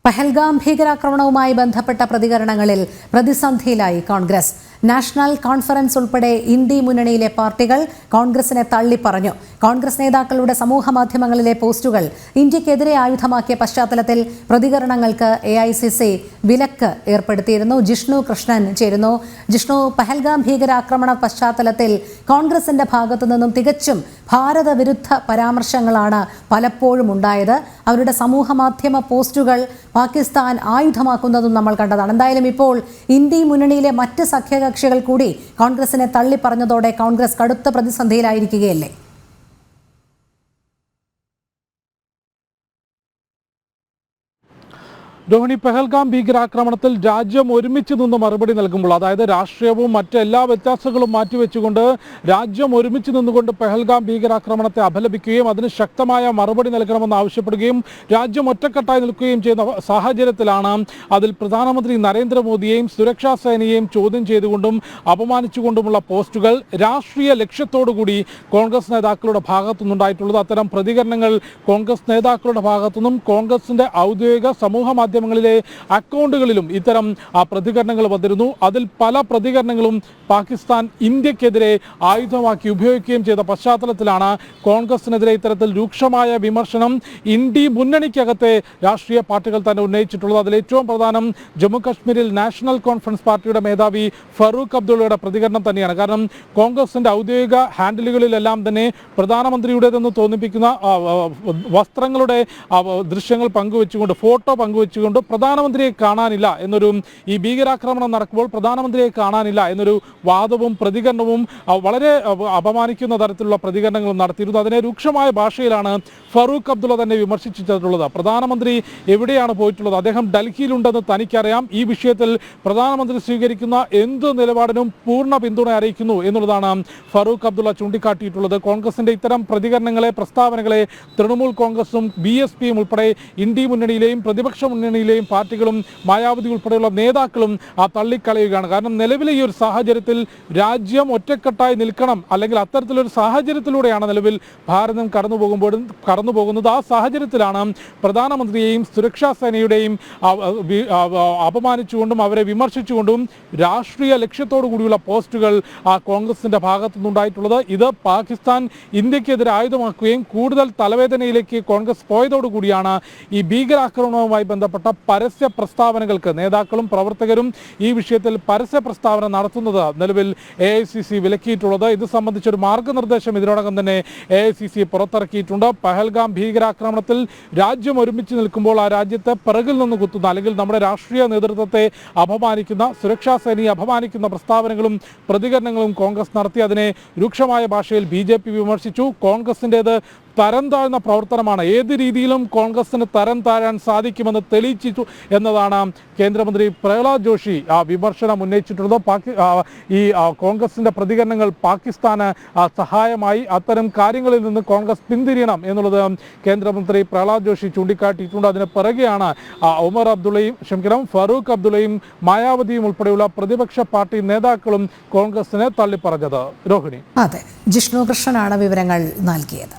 പഹൽഗാം ഭീകരാക്രമണവുമായി ബന്ധപ്പെട്ട പ്രതികരണങ്ങളിൽ പ്രതിസന്ധിയിലായി Congress. National conference ഉൾപ്പെടെ India മുന്നണിയിലെ പാർട്ടികൾ കോൺഗ്രസിനെ തള്ളിപ്പറഞ്ഞു. കോൺഗ്രസ് നേതാക്കളുടെ സമൂഹമാധ്യമങ്ങളിലെ പോസ്റ്റുകൾ ഇന്ത്യക്കെതിരെ ആയുധമാക്കിയ പശ്ചാത്തലത്തിൽ പ്രതികരണങ്ങൾക്ക് AICC വിലക്ക് ഏർപ്പെടുത്തിയിരുന്നു. ജിഷ്ണു കൃഷ്ണൻ ചേരുന്നു. ജിഷ്ണു, പഹൽഗാം ഭീകരാക്രമണ പശ്ചാത്തലത്തിൽ കോൺഗ്രസിന്റെ ഭാഗത്തു നിന്നും തികച്ചും ഭാരതവിരുദ്ധ പരാമർശങ്ങളാണ് പലപ്പോഴും ഉണ്ടായത്. അവരുടെ സമൂഹമാധ്യമ പോസ്റ്റുകൾ പാകിസ്ഥാൻ ആയുധമാക്കുന്നതും നമ്മൾ കണ്ടതാണ്. എന്തായാലും ഇപ്പോൾ ഇന്ത്യ മുന്നണിയിലെ മറ്റ് സഖ്യകക്ഷികൾ കൂടി കോൺഗ്രസിനെ തള്ളിപ്പറഞ്ഞതോടെ കോൺഗ്രസ് കടുത്ത പ്രതിസന്ധിയിലായിരിക്കുകയല്ലേ? രോഹിണി, പഹൽഗാം ഭീകരാക്രമണത്തിൽ രാജ്യം ഒരുമിച്ച് നിന്ന് മറുപടി നൽകുമ്പോൾ, അതായത് രാഷ്ട്രീയവും മറ്റെല്ലാ വ്യത്യാസങ്ങളും മാറ്റിവെച്ചുകൊണ്ട് രാജ്യം ഒരുമിച്ച് നിന്നുകൊണ്ട് പഹൽഗാം ഭീകരാക്രമണത്തെ അപലപിക്കുകയും അതിന് ശക്തമായ മറുപടി നൽകണമെന്ന് ആവശ്യപ്പെടുകയും രാജ്യം ഒറ്റക്കെട്ടായി നിൽക്കുകയും ചെയ്യുന്ന സാഹചര്യത്തിലാണ് അതിൽ പ്രധാനമന്ത്രി നരേന്ദ്രമോദിയെയും സുരക്ഷാ സേനയെയും ചോദ്യം ചെയ്തുകൊണ്ടും അപമാനിച്ചുകൊണ്ടുമുള്ള പോസ്റ്റുകൾ രാഷ്ട്രീയ ലക്ഷ്യത്തോടുകൂടി കോൺഗ്രസ് നേതാക്കളുടെ ഭാഗത്തുനിന്നുണ്ടായിട്ടുള്ളത്. അത്തരം പ്രതികരണങ്ങൾ കോൺഗ്രസ് നേതാക്കളുടെ ഭാഗത്തുനിന്നും കോൺഗ്രസിന്റെ ഔദ്യോഗിക സമൂഹ മാധ്യമങ്ങളിലെ അക്കൗണ്ടുകളിലും ഇത്തരം പ്രതികരണങ്ങൾ വന്നിരുന്നു. അതിൽ പല പ്രതികരണങ്ങളും പാകിസ്ഥാൻ ഇന്ത്യക്കെതിരെ ആയുധമാക്കി ഉപയോഗിക്കുകയും ചെയ്ത പശ്ചാത്തലത്തിലാണ് കോൺഗ്രസിനെതിരെ ഇത്തരത്തിൽ രൂക്ഷമായ വിമർശനം ഇന്ത്യ മുന്നണിക്കകത്തെ രാഷ്ട്രീയ പാർട്ടികൾ തന്നെ ഉന്നയിച്ചിട്ടുള്ളത്. അതിൽ ഏറ്റവും പ്രധാനം ജമ്മു കാശ്മീരിൽ നാഷണൽ കോൺഫറൻസ് പാർട്ടിയുടെ മേധാവി ഫറൂഖ് അബ്ദുള്ളയുടെ പ്രതികരണം തന്നെയാണ്. കാരണം കോൺഗ്രസിന്റെ ഔദ്യോഗിക ഹാൻഡിലുകളിലെല്ലാം തന്നെ പ്രധാനമന്ത്രിയുടേതെന്ന് തോന്നിപ്പിക്കുന്ന വസ്ത്രങ്ങളുടെ ദൃശ്യങ്ങൾ പങ്കുവെച്ചുകൊണ്ട്, ഫോട്ടോ പങ്കുവെച്ചുകൊണ്ട് പ്രധാനമന്ത്രിയെ കാണാനില്ല എന്നൊരു, ഈ ഭീകരാക്രമണം നടക്കുമ്പോൾ പ്രധാനമന്ത്രിയെ കാണാനില്ല എന്നൊരു വാദവും പ്രതികരണവും വളരെ അപമാനിക്കുന്ന തരത്തിലുള്ള പ്രതികരണങ്ങളും നടത്തിയിരുന്നു. അതിനെ രൂക്ഷമായ ഭാഷയിലാണ് ഫറൂഖ് അബ്ദുള്ള തന്നെ വിമർശിച്ചിട്ടുള്ളത്. പ്രധാനമന്ത്രി എവിടെയാണ് പോയിട്ടുള്ളത്? അദ്ദേഹം ഡൽഹിയിലുണ്ടെന്ന് തനിക്കറിയാം. ഈ വിഷയത്തിൽ പ്രധാനമന്ത്രി സ്വീകരിക്കുന്ന എന്ത് നിലപാടിനും പൂർണ്ണ പിന്തുണ അറിയിക്കുന്നു എന്നുള്ളതാണ് ഫറൂഖ് അബ്ദുള്ള ചൂണ്ടിക്കാട്ടിയിട്ടുള്ളത്. കോൺഗ്രസിന്റെ ഇത്തരം പ്രതികരണങ്ങളെ, പ്രസ്താവനകളെ തൃണമൂൽ കോൺഗ്രസും BSPയും ഉൾപ്പെടെ ഇന്ത്യ മുന്നണിയിലെയും പ്രതിപക്ഷ മുന്നണിയിലെയും പാർട്ടികളും മായാവതി ഉൾപ്പെടെയുള്ള നേതാക്കളും തള്ളിക്കളയുകയാണ്. കാരണം നിലവിലെ ഈ ഒരു സാഹചര്യത്തിൽ രാജ്യം ഒറ്റക്കെട്ടായി നിൽക്കണം, അല്ലെങ്കിൽ അത്തരത്തിലൊരു സാഹചര്യത്തിലൂടെയാണ് നിലവിൽ ഭാരതം കടന്നു പോകുന്നത്. ആ സാഹചര്യത്തിലാണ് പ്രധാനമന്ത്രിയെയും സുരക്ഷാ സേനയുടെയും അപമാനിച്ചുകൊണ്ടും അവരെ വിമർശിച്ചുകൊണ്ടും രാഷ്ട്രീയ ലക്ഷ്യത്തോടു കൂടിയുള്ള പോസ്റ്റുകൾ കോൺഗ്രസിന്റെ ഭാഗത്തുനിന്നുണ്ടായിട്ടുള്ളത്. ഇത് പാകിസ്ഥാൻ ഇന്ത്യക്കെതിരെ ആയുധമാക്കുകയും കൂടുതൽ തലവേദനയിലേക്ക് കോൺഗ്രസ് പോയതോടുകൂടിയാണ് ഈ ഭീകരാക്രമണവുമായി ബന്ധപ്പെട്ട പരസ്യ പ്രസ്താവനകൾക്ക് നേതാക്കളും പ്രവർത്തകരും ഈ വിഷയത്തിൽ പരസ്യ പ്രസ്താവന നടത്തുന്നത് നിലവിൽ AICC വിലക്കിയിട്ടുള്ളത്. ഇത് സംബന്ധിച്ചൊരു മാർഗനിർദ്ദേശം ഇതിനോടകം തന്നെ AICC പുറത്തിറക്കിയിട്ടുണ്ട്. പഹൽഗാം ഭീകരാക്രമണത്തിൽ രാജ്യം ഒരുമിച്ച് നിൽക്കുമ്പോൾ ആ രാജ്യത്തെ പിറകിൽ നിന്ന് കുത്തുന്ന, അല്ലെങ്കിൽ നമ്മുടെ രാഷ്ട്രീയ നേതൃത്വത്തെ അപമാനിക്കുന്ന, സുരക്ഷാ സേനയെ അപമാനിക്കുന്ന പ്രസ്താവനകളും പ്രതികരണങ്ങളും കോൺഗ്രസ് നടത്തി. അതിനെ രൂക്ഷമായ ഭാഷയിൽ BJP വിമർശിച്ചു. കോൺഗ്രസിൻ്റേത് തരം താഴ്ന്ന പ്രവർത്തനമാണ്, ഏത് രീതിയിലും കോൺഗ്രസിന് തരം താഴാൻ സാധിക്കുമെന്ന് തെളിയിച്ചു എന്നതാണ് കേന്ദ്രമന്ത്രി പ്രഹ്ലാദ് ജോഷി വിമർശനം ഉന്നയിച്ചിട്ടുള്ളത്. ഈ കോൺഗ്രസിന്റെ പ്രതികരണങ്ങൾ പാകിസ്ഥാന് സഹായമായി, അത്തരം കാര്യങ്ങളിൽ നിന്ന് കോൺഗ്രസ് പിന്തിരിയണം എന്നുള്ളത് കേന്ദ്രമന്ത്രി പ്രഹ്ലാദ് ജോഷി ചൂണ്ടിക്കാട്ടിയിട്ടുണ്ട്. അതിന് പിറകെയാണ് ഫറൂഖ് അബ്ദുള്ളയും മായാവതിയും ഉൾപ്പെടെയുള്ള പ്രതിപക്ഷ പാർട്ടി നേതാക്കളും കോൺഗ്രസിനെ തള്ളിപ്പറഞ്ഞത്. രോഹിണി, അതെ, ജിഷ്ണു കൃഷ്ണനാണ് വിവരങ്ങൾ നൽകിയത്.